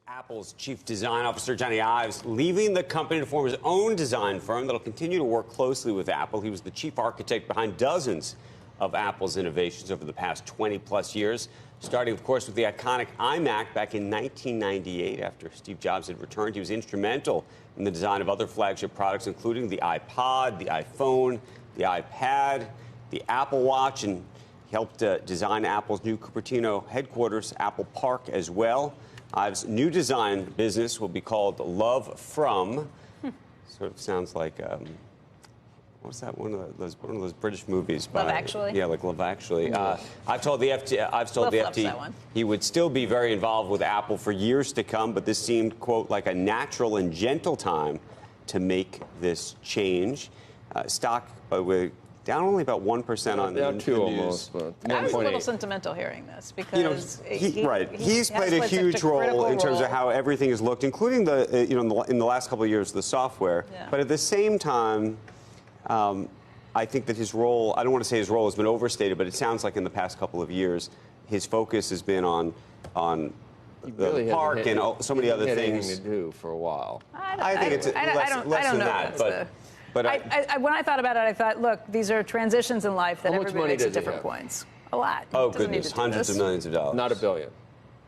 Apple's chief design officer, Jony Ives, leaving the company to form his own design firm that'll continue to work closely with Apple. He was the chief architect behind dozens of Apple's innovations over the past 20-plus years, starting, of course, with the iconic iMac back in 1998 after Steve Jobs had returned. He was instrumental in the design of other flagship products, including the iPod, the iPhone, the iPad, the Apple Watch, and helped design Apple's new Cupertino headquarters, Apple Park, as well. Ives' new design business will be called Love From. Sort of sounds like, what's that? One of those British movies. Love Actually? Yeah, like Love Actually. I've told the FT he would still be very involved with Apple for years to come, but this seemed, quote, like a natural and gentle time to make this change. Stock, by the way, down only about 1% on down the two news. almost. But I was a little 1.8. sentimental hearing this because he's played a huge role in terms of how everything has looked, including the in the last couple of years the software. Yeah. But at the same time, I think that his role, I don't want to say his role has been overstated, but it sounds like in the past couple of years his focus has been on the park and so many other things to do for a while. I think it's less than that, but when I thought about it, I thought, look, these are transitions in life that everybody makes at different points. A lot. Oh, goodness, hundreds of millions of dollars. Not $1 billion.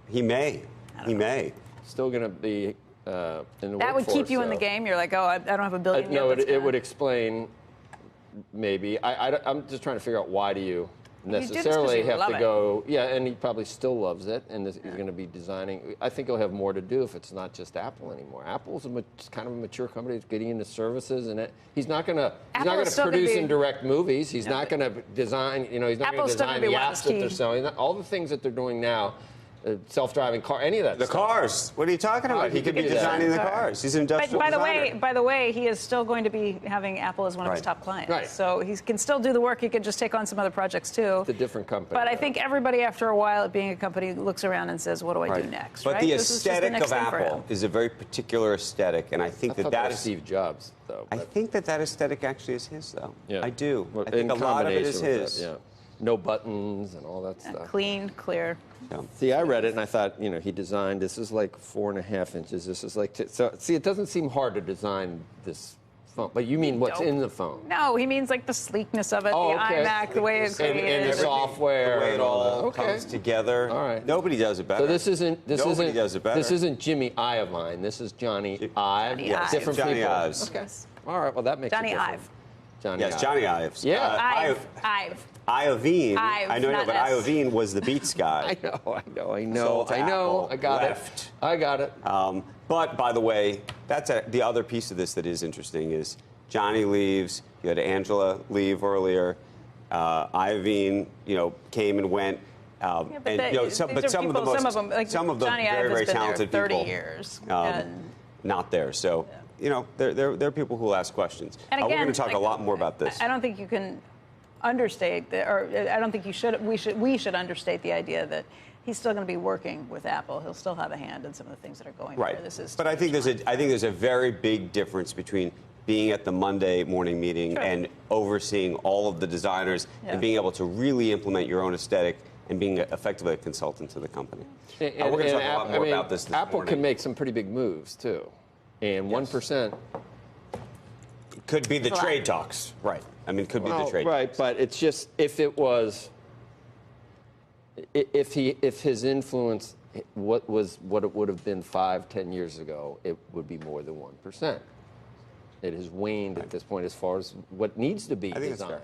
He may. He may. Still going to be in the workforce. That would keep you in the game? You're like, oh, I don't have $1 billion yet. No, it would explain, maybe. I'm just trying to figure out, why do you necessarily have to go? Yeah, and he probably still loves it, and he's going to be designing. I think he'll have more to do if it's not just Apple anymore. Apple's kind of a mature company. It's getting into services, and he's not going to produce and direct movies. He's not going to design. He's not going to design the apps that they're selling. All the things that they're doing now. Self-driving car, any of that stuff. The cars. What are you talking about? He could be designing the cars. He's an industrial designer. By the way, he is still going to be having Apple as one of his top clients. Right. So he can still do the work. He can just take on some other projects too. It's a different company. But I think everybody, after a while, being a company, looks around and says, "What do I do next?" But the aesthetic of Apple is a very particular aesthetic, and I think that is Steve Jobs, though. I think that aesthetic actually is his, though. Yeah. I do. Well, I think a lot of it is his. Yeah. No buttons and all that stuff. Clean, clear. Yeah. See, I read it and I thought, he designed, this is like 4.5 inches. This is like, see, it doesn't seem hard to design this phone. But you mean what's in the phone? No, he means like the sleekness of it, the iMac, the way it's created. And the software. The way it all comes together. All right. Nobody does it better. So this isn't Jimmy Iovine. This is Jony Ive. Yes, different Jony people. Ives. Okay. All right, well, that makes Jony it different. Ive. Jony Ives. Yeah. Ive. Iovine. I know, but S. Iovine was the Beats guy. I know. I got it. But, by the way, that's the other piece of this that is interesting is Jony leaves. You had Angela leave earlier. Iovine, came and went. Some of them, some of the Jony very, Ive very has been talented there 30 people, years. not there. So, there are people who will ask questions. And again, we're going to talk a lot more about this. I don't think you can understate, or I don't think you should. We should understate the idea that he's still going to be working with Apple. He'll still have a hand in some of the things that are going on. But I think there's a very big difference between being at the Monday morning meeting and overseeing all of the designers and being able to really implement your own aesthetic and being effectively a consultant to the company. And we're going to talk a lot more about this Apple morning. can make some pretty big moves, too. And 1%. Could be the trade talks. Right. I mean, could be the trade talks. Right, but it's just, if his influence what it would have been 5-10 years ago, it would be more than 1%. It has waned at this point as far as what needs to be designed.